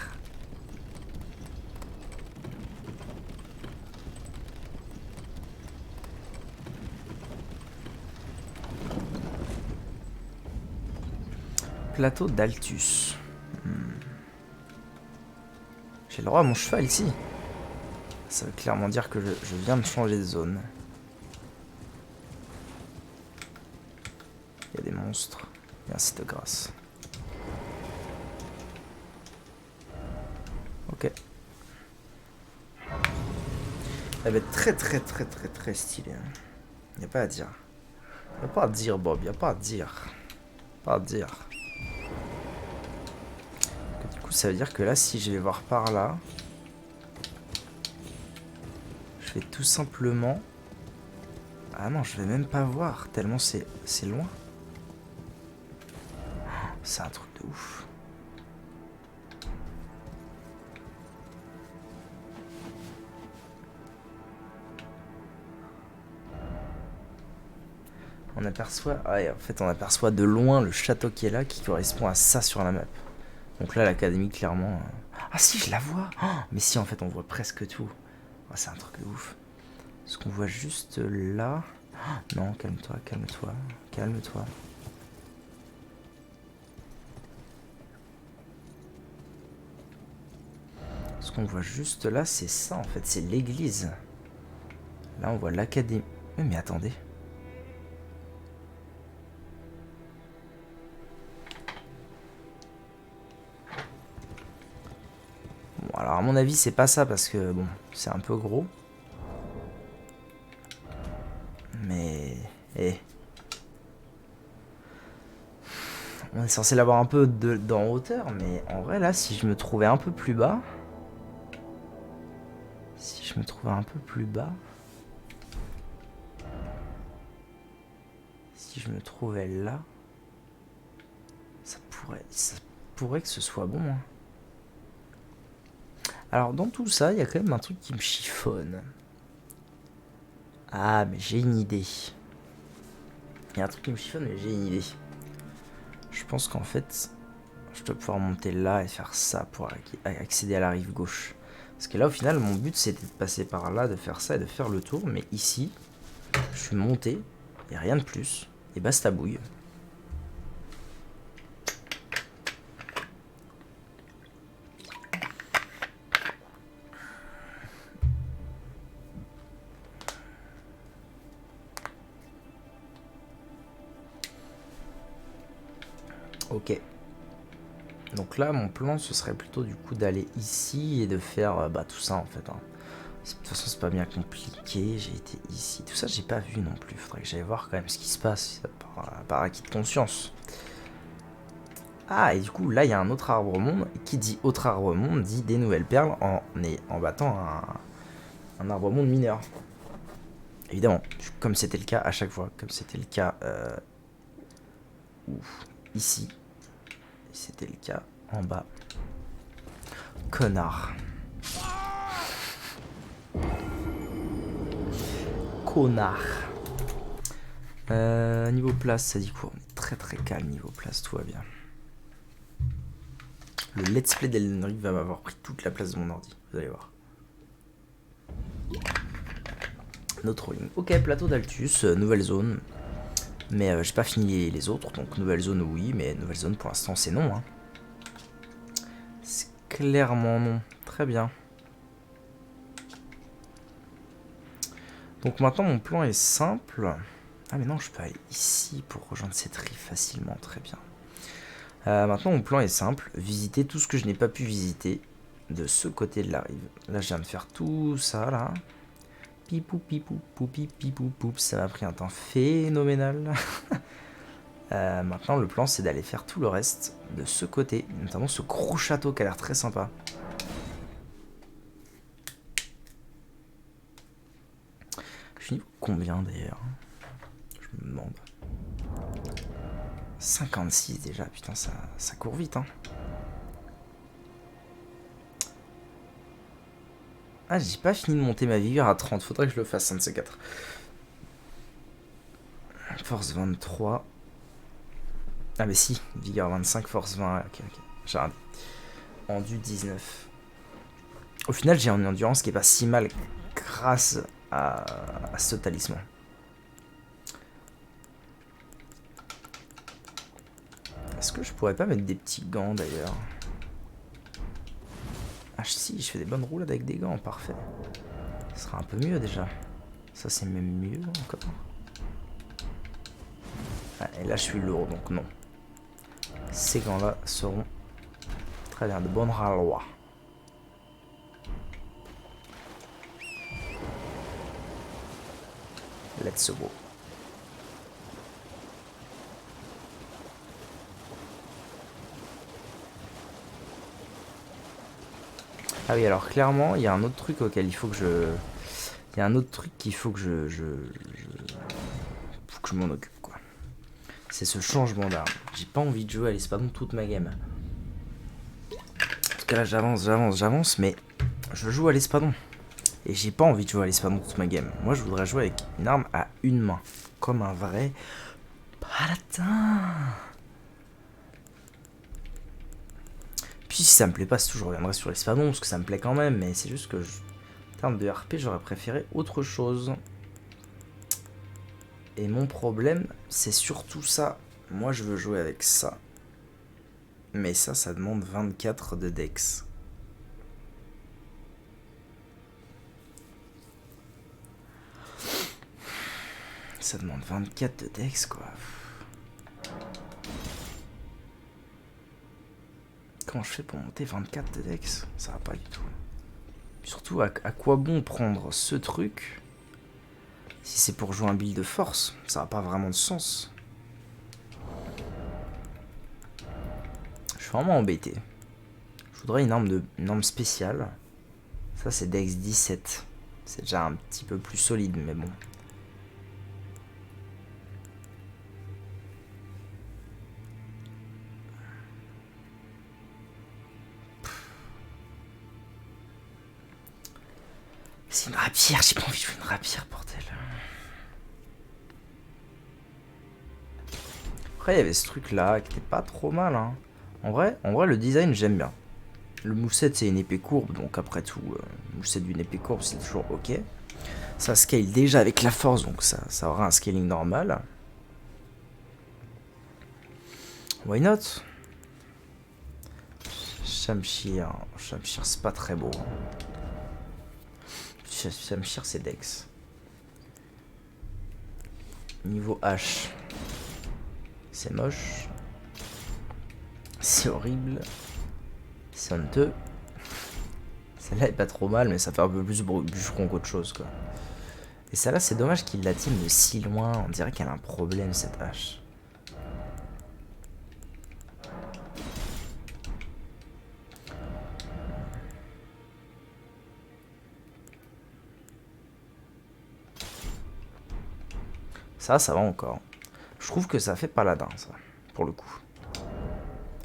Speaker 1: Plateau d'Altus. J'ai le droit à mon cheval ici. Ça veut clairement dire que je viens de changer de zone. Il y a des monstres. Merci de grâce. Ok. Elle va être très stylée. Il n'y a pas à dire. Il n'y a pas à dire, Bob. Il n'y a pas à dire. Pas à dire. Du coup, ça veut dire que là, si je vais voir par là, je vais tout simplement... Ah non, je vais même pas voir, tellement c'est loin. C'est un truc de ouf. On aperçoit... Ah ouais, en fait, on aperçoit de loin le château qui est là, qui correspond à ça sur la map. Donc là, l'académie, clairement... Ah si, je la vois. Oh, mais si, en fait, on voit presque tout. Oh, c'est un truc de ouf. Est-ce qu'on voit juste là? Oh, non, calme-toi, calme-toi, calme-toi. Ce qu'on voit juste là, c'est ça, en fait. C'est l'église. Là, on voit l'académie. Mais attendez. Bon, alors à mon avis, c'est pas ça parce que bon, c'est un peu gros. Mais. On est censé l'avoir un peu d'en hauteur, mais en vrai, là, si je me trouvais un peu plus bas. Si je me trouvais un peu plus bas. Si je me trouvais là. Ça pourrait que ce soit bon. Hein. Alors, dans tout ça, il y a quand même un truc qui me chiffonne. Ah, mais j'ai une idée. Il y a un truc qui me chiffonne, mais j'ai une idée. Je pense qu'en fait, je dois pouvoir monter là et faire ça pour accéder à la rive gauche. Parce que là, au final, mon but, c'était de passer par là, de faire ça et de faire le tour. Mais ici, Je suis monté, et rien de plus. Et basta bouille. Ok. Donc là, mon plan, ce serait plutôt du coup d'aller ici et de faire tout ça en fait. Hein. De toute façon, c'est pas bien compliqué. J'ai été ici. Tout ça, j'ai pas vu non plus. Faudrait que j'aille voir quand même ce qui se passe par acquis de conscience. Ah, et du coup, là, il y a un autre arbre-monde. Qui dit autre arbre-monde dit des nouvelles perles en battant un arbre-monde mineur. Évidemment, comme c'était le cas à chaque fois. Comme c'était le cas ici. C'était le cas en bas. Connard. Connard. Niveau place, ça dit quoi? On est très très calme niveau place, tout va bien. Le let's play d'Elden Ring va m'avoir pris toute la place de mon ordi, vous allez voir. No trolling. Ok, plateau d'Altus, nouvelle zone. Mais j'ai pas fini les autres, donc nouvelle zone oui, mais nouvelle zone pour l'instant c'est non. Hein. C'est clairement non. Très bien. Donc maintenant mon plan est simple. Ah mais non, je peux aller ici pour rejoindre cette rive facilement, très bien. Maintenant mon plan est simple, visiter tout ce que je n'ai pas pu visiter de ce côté de la rive. Là je viens de faire tout ça là. Pipou pipou poupi pipou poup, ça m'a pris un temps phénoménal. Maintenant le plan c'est d'aller faire tout le reste de ce côté, notamment ce gros château qui a l'air très sympa. Je suis niveau combien d'ailleurs? Je me demande. 56 déjà, putain ça court vite hein. Ah j'ai pas fini de monter ma vigueur à 30, faudrait que je le fasse un de ces quatre. Force 23. Ah mais si, vigueur 25, force 20, ok. J'ai regardé. Endu 19. Au final j'ai une endurance qui est pas si mal grâce à ce talisman. Est-ce que je pourrais pas mettre des petits gants d'ailleurs? Ah si, je fais des bonnes roulades avec des gants, parfait. Ce sera un peu mieux déjà. Ça c'est même mieux encore. Ah, et là je suis lourd donc non. Ces gants là seront très bien, de bonne ralois. Let's go. Ah oui, alors clairement, il y a un autre truc auquel il faut que je... Il y a un autre truc qu'il faut que faut que je m'en occupe, quoi. C'est ce changement d'arme. J'ai pas envie de jouer à l'espadon toute ma game. Parce que là, j'avance, mais je joue à l'espadon. Et j'ai pas envie de jouer à l'espadon toute ma game. Moi, je voudrais jouer avec une arme à une main. Comme un vrai paladin. Puis si ça me plaît pas, c'est toujours je reviendrai sur l'espadon, parce que ça me plaît quand même, mais c'est juste que en termes de RP, j'aurais préféré autre chose. Et mon problème, c'est surtout ça. Moi, je veux jouer avec ça. Mais ça demande 24 de dex. Ça demande 24 de dex, quoi. Comment je fais pour monter 24 de dex? Ça va pas du tout. Puis surtout, à quoi bon prendre ce truc si c'est pour jouer un build de force? Ça n'a pas vraiment de sens. Je suis vraiment embêté. Je voudrais une arme spéciale. Ça, c'est dex 17. C'est déjà un petit peu plus solide, mais bon. C'est une rapière, j'ai pas envie de jouer une rapière, bordel. Après, il y avait ce truc là qui était pas trop mal. Hein. En vrai, le design, j'aime bien. Le moveset, c'est une épée courbe, donc après tout, le moveset d'une épée courbe, c'est toujours ok. Ça scale déjà avec la force, donc ça aura un scaling normal. Why not? Shamshir, c'est pas très beau. Shamshir c'est Dex. Niveau H, c'est moche. C'est horrible. C'est honteux. Celle-là est pas trop mal, mais ça fait un peu plus bûcheron qu'autre chose, quoi. Et celle-là, c'est dommage qu'il la tienne de si loin. On dirait qu'elle a un problème, cette hache. Ça va encore. Je trouve que ça fait paladin, ça, pour le coup.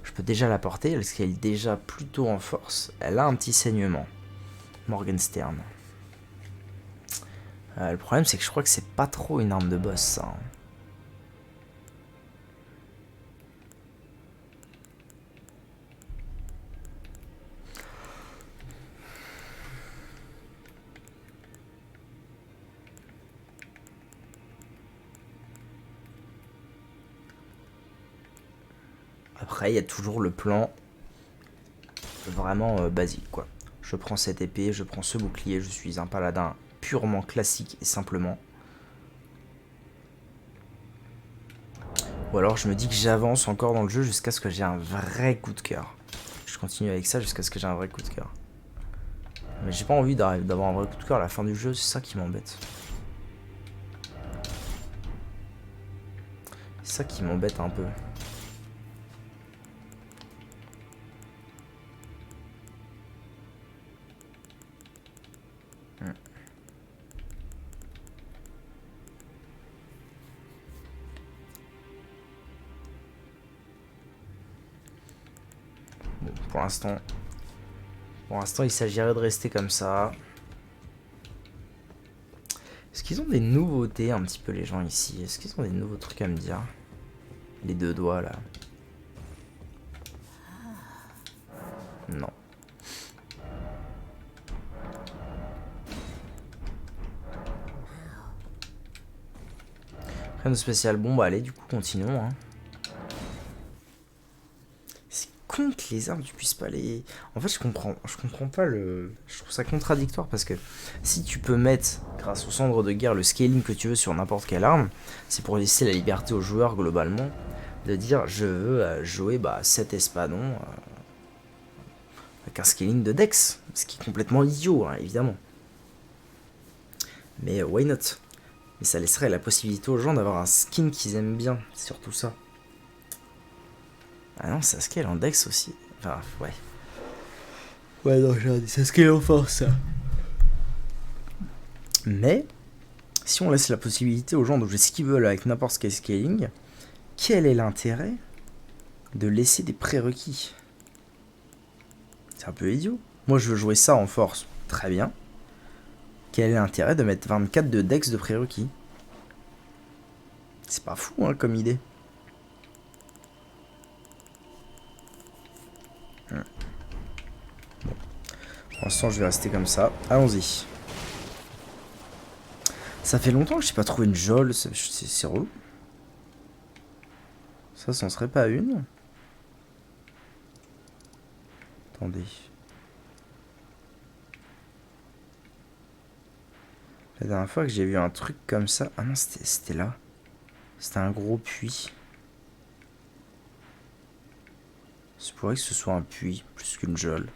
Speaker 1: Je peux déjà la porter, parce qu'elle est déjà plutôt en force. Elle a un petit saignement. Morgenstern. Le problème, c'est que je crois que c'est pas trop une arme de boss, ça. Hein. Après, il y a toujours le plan vraiment basique, quoi. Je prends cette épée, je prends ce bouclier, je suis un paladin purement classique et simplement. Ou alors je me dis que j'avance encore dans le jeu jusqu'à ce que j'ai un vrai coup de cœur. Je continue avec ça jusqu'à ce que j'ai un vrai coup de cœur. Mais j'ai pas envie d'avoir un vrai coup de cœur à la fin du jeu, c'est ça qui m'embête. C'est ça qui m'embête un peu. Bon, pour l'instant, il s'agirait de rester comme ça. Est-ce qu'ils ont des nouveautés un petit peu les gens ici? Est-ce qu'ils ont des nouveaux trucs à me dire? Les deux doigts là. Non. Rien de spécial. Bon bah allez, du coup continuons. Hein. C'est con que les armes tu puisses pas les... En fait je comprends pas le... Je trouve ça contradictoire parce que si tu peux mettre, grâce au cendres de guerre, le scaling que tu veux sur n'importe quelle arme, c'est pour laisser la liberté aux joueurs globalement de dire je veux jouer 7 espadons avec un scaling de dex, ce qui est complètement idiot hein, évidemment. Mais why not? Mais ça laisserait la possibilité aux gens d'avoir un skin qu'ils aiment bien, c'est surtout ça. Ah non, ça scale en dex aussi. Enfin, ouais. Ouais, non, j'ai dit ça scale en force, ça. Mais, si on laisse la possibilité aux gens de jouer ce qu'ils veulent avec n'importe quel scaling, quel est l'intérêt de laisser des prérequis? C'est un peu idiot. Moi, je veux jouer ça en force. Très bien. Quel est l'intérêt de mettre 24 de dex de prérequis? C'est pas fou, hein, comme idée. Bon. Pour l'instant, je vais rester comme ça. Allons-y. Ça fait longtemps que j'ai pas trouvé une geôle. C'est relou. Ça, c'en serait pas une? Attendez. La dernière fois que j'ai vu un truc comme ça... Ah non, c'était là. C'était un gros puits. C'est pourrait que ce soit un puits, plus qu'une geôle.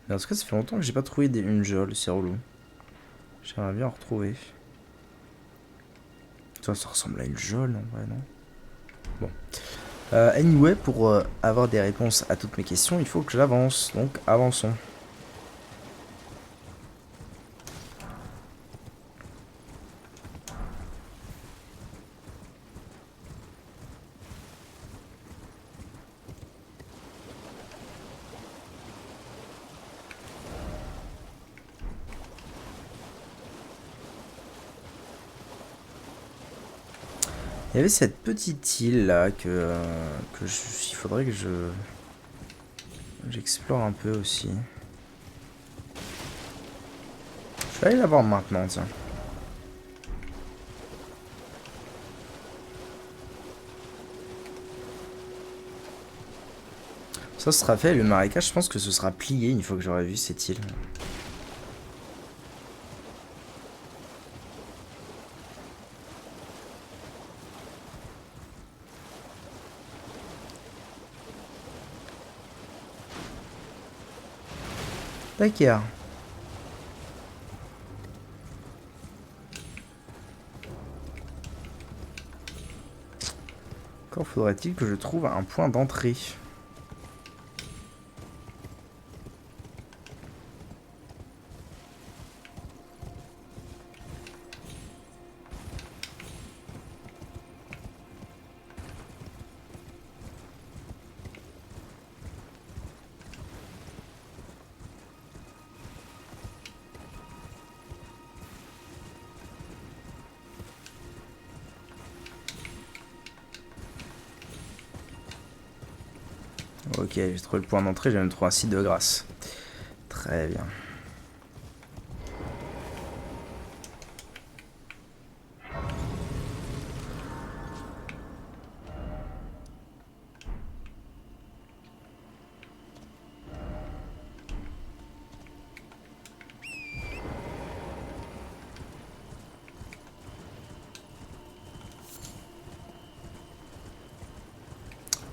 Speaker 1: Mais en tout cas, ça fait longtemps que j'ai pas trouvé une geôle, c'est relou. J'aimerais bien en retrouver. Ça ressemble à une geôle, en vrai, non? Bon. Anyway, pour avoir des réponses à toutes mes questions, il faut que j'avance. Donc, avançons. Il y avait cette petite île là il faudrait que j'explore un peu aussi. Je vais aller la voir maintenant, tiens. Ça sera fait, le marécage, je pense que ce sera plié une fois que j'aurai vu cette île. D'accord. Encore faudrait-il que je trouve un point d'entrée. Ok, j'ai trouvé le point d'entrée, j'ai même trouvé un site de grâce. Très bien.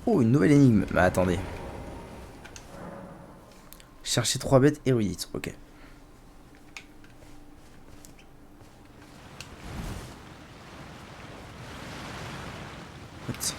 Speaker 1: Oh, une nouvelle énigme. Bah attendez. Chercher 3 bêtes érudites, ok. What?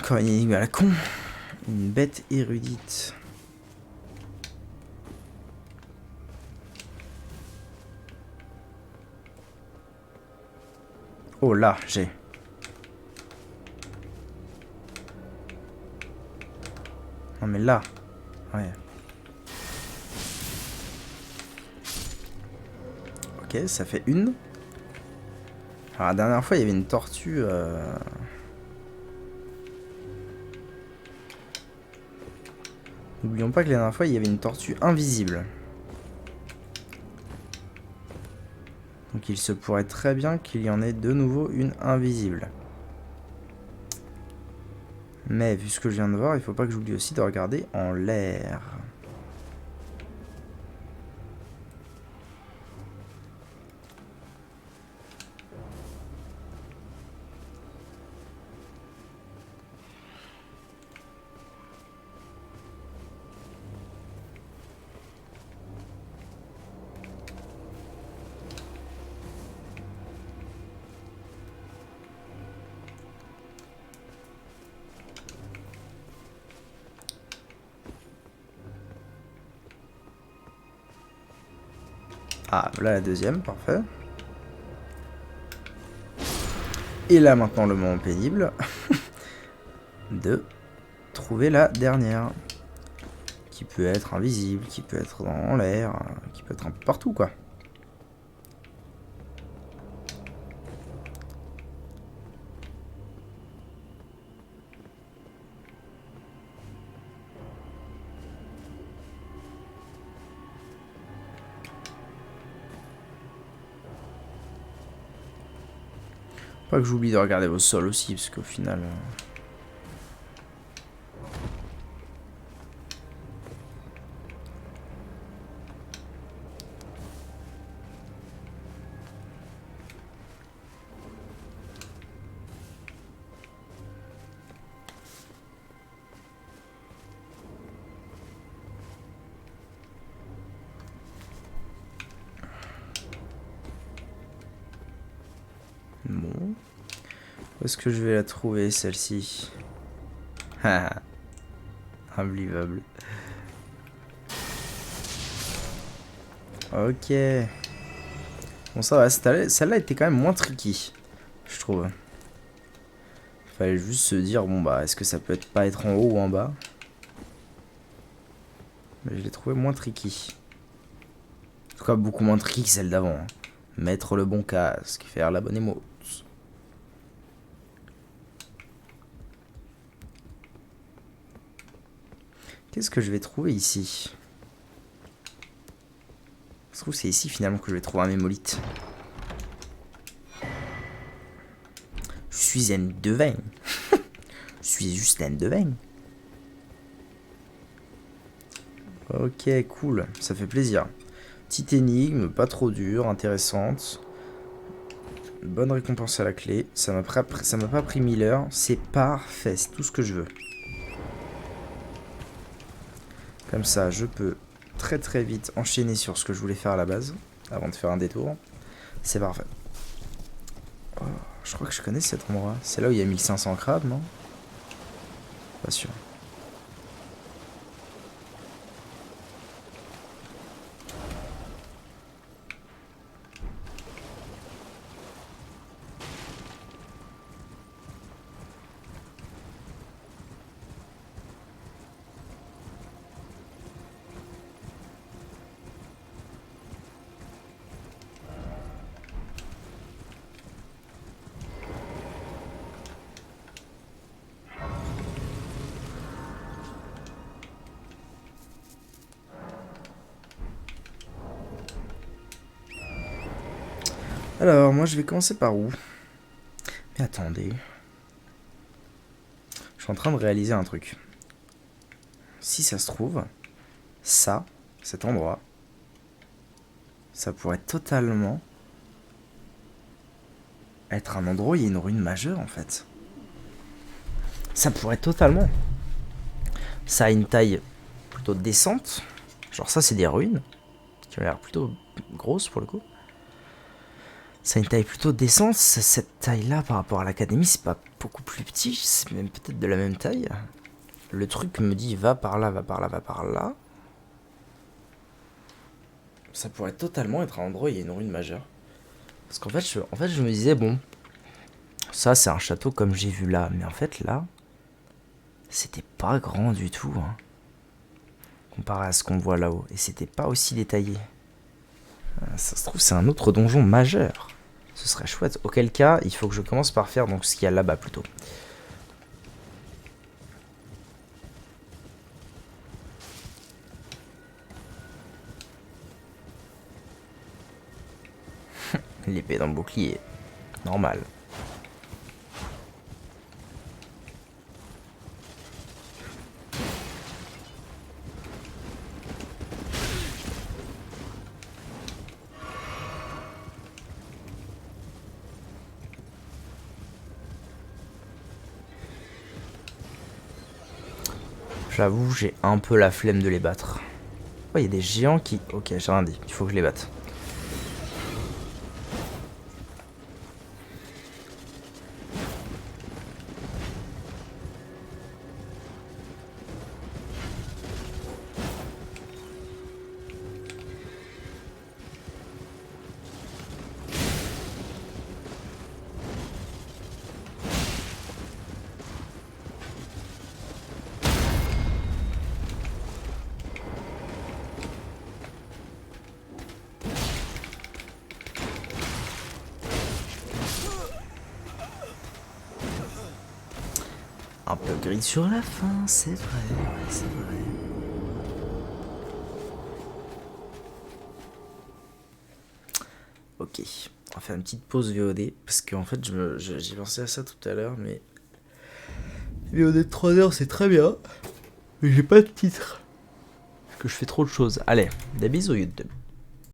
Speaker 1: Encore une énigme à la con. Une bête érudite. Oh là, j'ai. Non mais là. Ouais. Ok, ça fait une. Alors la dernière fois, il y avait une tortue. N'oublions pas que la dernière fois, il y avait une tortue invisible. Donc il se pourrait très bien qu'il y en ait de nouveau une invisible. Mais vu ce que je viens de voir, il faut pas que j'oublie aussi de regarder en l'air. Ah, voilà la deuxième, parfait. Et là maintenant le moment pénible de trouver la dernière. Qui peut être invisible, qui peut être dans l'air, qui peut être un peu partout quoi. Pas que j'oublie de regarder vos sols aussi, parce qu'au final... Bon. est-ce que je vais la trouver, celle-ci? Unbelievable. Ok. Bon, ça va, celle-là était quand même moins tricky, je trouve. Fallait juste se dire, bon bah, est-ce que ça peut pas être en haut ou en bas? Mais je l'ai trouvé moins tricky. En tout cas, beaucoup moins tricky que celle d'avant. Hein. Mettre le bon casque, faire la bonne émote. Qu'est-ce que je vais trouver ici? Je trouve que c'est ici finalement que je vais trouver un mémolite. Je suis un devin. Je suis juste un devin. Ok, cool. Ça fait plaisir. Petite énigme, pas trop dure, intéressante. Bonne récompense à la clé. Ça m'a pas pris 1000 heures. C'est parfait, c'est tout ce que je veux. Comme ça, je peux très très vite enchaîner sur ce que je voulais faire à la base, avant de faire un détour. C'est parfait. Oh, je crois que je connais cet endroit. C'est là où il y a 1500 crabes, non? Pas sûr. Alors, moi je vais commencer par où? Mais attendez. Je suis en train de réaliser un truc. Si ça se trouve, cet endroit, ça pourrait totalement être un endroit où il y a une ruine majeure en fait. Ça pourrait totalement. Ça a une taille plutôt décente. Genre ça c'est des ruines qui ont l'air plutôt grosses pour le coup. Ça a une taille plutôt décente. Cette taille là par rapport à l'académie c'est pas beaucoup plus petit. C'est même peut-être de la même taille. Le truc me dit va par là, va par là, va par là. Ça pourrait totalement être un endroit où il y a une ruine majeure. Parce qu'en fait, je me disais, bon, ça c'est un château comme j'ai vu là. Mais en fait là, c'était pas grand du tout. Hein, comparé à ce qu'on voit là-haut. Et c'était pas aussi détaillé. Ça se trouve, c'est un autre donjon majeur. Ce serait chouette. Auquel cas, il faut que je commence par faire donc, ce qu'il y a là-bas plutôt. L'épée dans le bouclier. Normal. J'avoue, j'ai un peu la flemme de les battre. Oh, il y a des géants qui... Ok, j'ai rien dit. Il faut que je les batte. Un peu gris sur la fin, c'est vrai, ouais, c'est vrai. Ok, on va faire une petite pause VOD, parce qu'en fait, j'ai pensé à ça tout à l'heure, mais... VOD de 3 heures, c'est très bien, mais j'ai pas de titre. Parce que je fais trop de choses. Allez, des bisous YouTube.